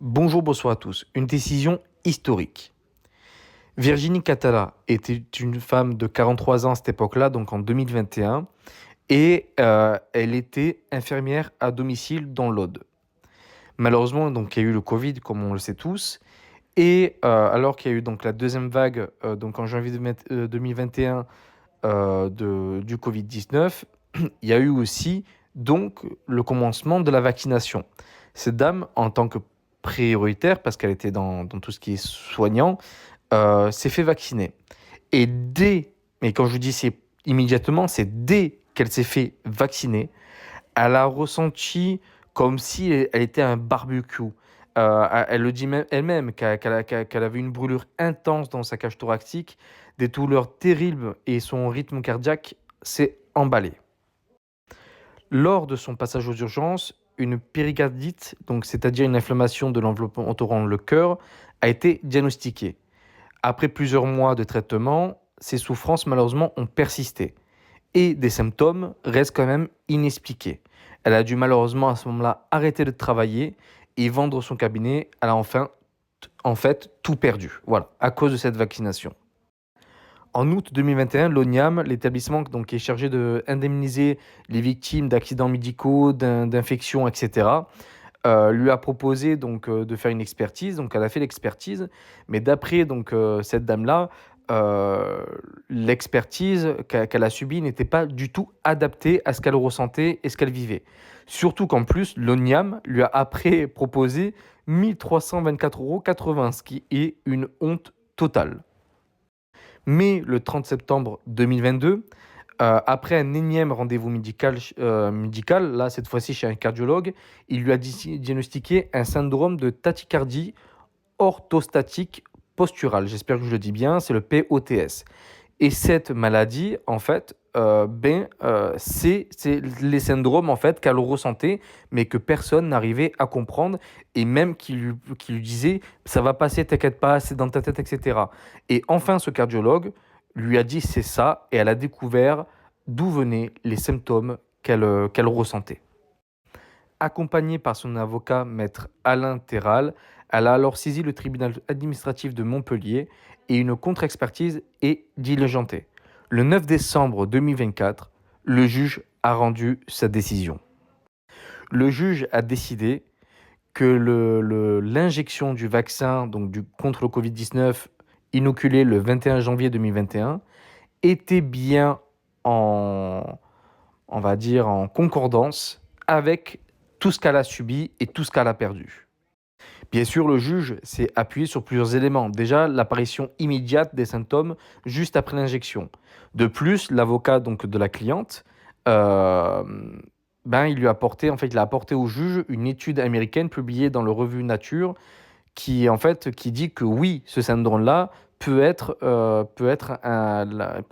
Bonjour, bonsoir à tous. Une décision historique. Virginie Catala était une femme de 43 ans à cette époque-là, donc en 2021, et elle était infirmière à domicile dans l'Aude. Malheureusement, donc, il y a eu le Covid, comme on le sait tous, et alors qu'il y a eu donc la deuxième vague, donc en janvier 2021 du Covid-19, il y a eu aussi donc le commencement de la vaccination. Cette dame, en tant que prioritaire, parce qu'elle était dans tout ce qui est soignant, s'est fait vacciner. Et mais quand je dis c'est immédiatement, c'est dès qu'elle s'est fait vacciner, elle a ressenti comme si elle était un barbecue. Elle le dit même elle-même qu'elle avait une brûlure intense dans sa cage thoracique, des douleurs terribles et son rythme cardiaque s'est emballé. Lors de son passage aux urgences, une péricardite, donc c'est-à-dire une inflammation de l'enveloppe entourant le cœur, a été diagnostiquée. Après plusieurs mois de traitement, ces souffrances malheureusement ont persisté et des symptômes restent quand même inexpliqués. Elle a dû malheureusement à ce moment-là arrêter de travailler et vendre son cabinet. Elle a en fait tout perdu, voilà, à cause de cette vaccination. En août 2021, l'ONIAM, l'établissement donc, qui est chargé d'indemniser les victimes d'accidents médicaux, d'infections, etc., lui a proposé donc de faire une expertise. Donc elle a fait l'expertise, mais d'après donc cette dame-là, euh, l'expertise qu'elle a subie n'était pas du tout adaptée à ce qu'elle ressentait et ce qu'elle vivait. Surtout qu'en plus, l'ONIAM lui a après proposé 1 324,80 €, ce qui est une honte totale. Mais le 30 septembre 2022, après un énième rendez-vous médical, là cette fois-ci chez un cardiologue, il lui a diagnostiqué un syndrome de tachycardie orthostatique posturale. J'espère que je le dis bien, c'est le POTS. Et cette maladie, en fait, c'est les syndromes en fait qu'elle ressentait, mais que personne n'arrivait à comprendre, et même qui lui disait ça va passer, t'inquiète pas, c'est dans ta tête, etc. Et enfin, ce cardiologue lui a dit c'est ça, et elle a découvert d'où venaient les symptômes qu'elle ressentait. Accompagnée par son avocat, maître Alain Terral, elle a alors saisi le tribunal administratif de Montpellier et une contre-expertise est diligentée. Le 9 décembre 2024, le juge a rendu sa décision. Le juge a décidé que l'injection du vaccin contre le Covid-19 inoculé le 21 janvier 2021 était bien en, on va dire, en concordance avec tout ce qu'elle a subi et tout ce qu'elle a perdu. Bien sûr, le juge s'est appuyé sur plusieurs éléments. Déjà, l'apparition immédiate des symptômes juste après l'injection. De plus, l'avocat donc de la cliente, euh, il a apporté au juge une étude américaine publiée dans le revue Nature qui dit que oui, ce syndrome-là peut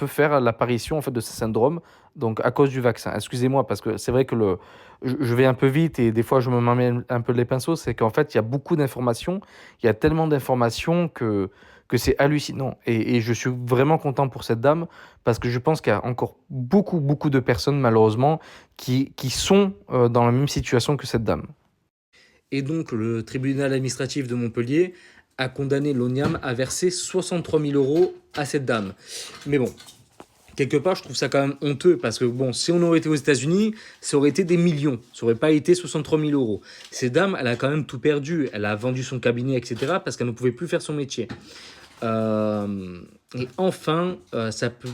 faire l'apparition en fait de ce syndrome donc à cause du vaccin. Excusez-moi parce que c'est vrai que je vais un peu vite et des fois je me mets un peu les pinceaux. C'est qu'en fait il y a beaucoup d'informations, il y a tellement d'informations que c'est hallucinant. Et je suis vraiment content pour cette dame parce que je pense qu'il y a encore beaucoup de personnes malheureusement qui sont dans la même situation que cette dame. Et donc, le tribunal administratif de Montpellier a condamné l'ONIAM à verser 63 000 € à cette dame. Mais bon, quelque part, je trouve ça quand même honteux parce que, bon, si on aurait été aux États-Unis, ça aurait été des millions. Ça aurait pas été 63 000 €. Cette dame, elle a quand même tout perdu. Elle a vendu son cabinet, etc. parce qu'elle ne pouvait plus faire son métier. Et enfin, ça peut.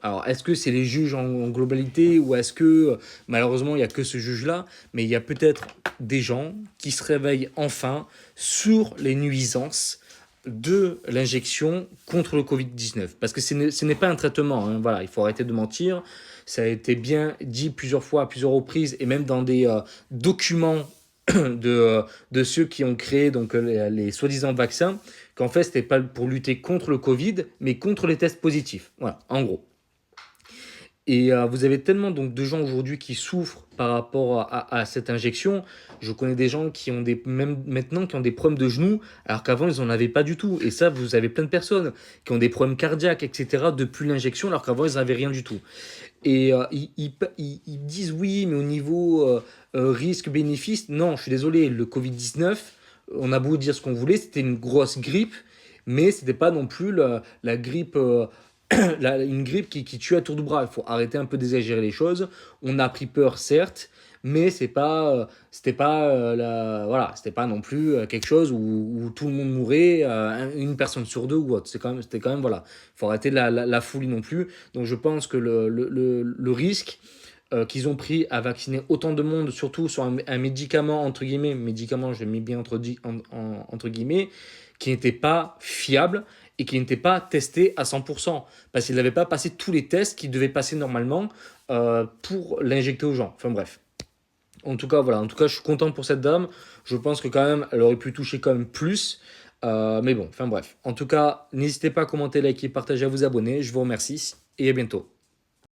Alors, est-ce que c'est les juges en globalité ou est-ce que malheureusement il n'y a que ce juge-là, mais il y a peut-être des gens qui se réveillent enfin sur les nuisances de l'injection contre le Covid-19. Parce que ce n'est pas un traitement, hein, voilà, il faut arrêter de mentir. Ça a été bien dit plusieurs fois, à plusieurs reprises, et même dans des documents de ceux qui ont créé donc, les soi-disant vaccins, qu'en fait, ce n'était pas pour lutter contre le Covid, mais contre les tests positifs. Voilà, en gros. Et vous avez tellement donc de gens aujourd'hui qui souffrent par rapport à cette injection. Je connais des gens qui ont même maintenant qui ont des problèmes de genoux, alors qu'avant ils n'en avaient pas du tout. Et ça, vous avez plein de personnes qui ont des problèmes cardiaques, etc. depuis l'injection, alors qu'avant ils n'avaient rien du tout. Et ils disent oui, mais au niveau risque-bénéfice, non, je suis désolé, le Covid-19, on a beau dire ce qu'on voulait, c'était une grosse grippe, mais c'était pas non plus la grippe, une grippe qui tue à tour de bras. Il faut arrêter un peu d'exagérer les choses. On a pris peur, certes, mais c'était pas, voilà, c'était pas non plus quelque chose où tout le monde mourait, une personne sur deux ou autre. C'était quand même, voilà, il faut arrêter la folie non plus. Donc je pense que le risque qu'ils ont pris à vacciner autant de monde, surtout sur un médicament, entre guillemets, médicament, je l'ai mis bien entre guillemets, qui n'était pas fiable et qui n'était pas testé à 100%, parce qu'il n'avait pas passé tous les tests qu'il devait passer normalement pour l'injecter aux gens. Enfin bref. En tout cas, voilà. En tout cas, je suis content pour cette dame. Je pense que quand même, elle aurait pu toucher quand même plus. Mais bon, enfin bref. En tout cas, n'hésitez pas à commenter, liker, partager, à vous abonner. Je vous remercie et à bientôt.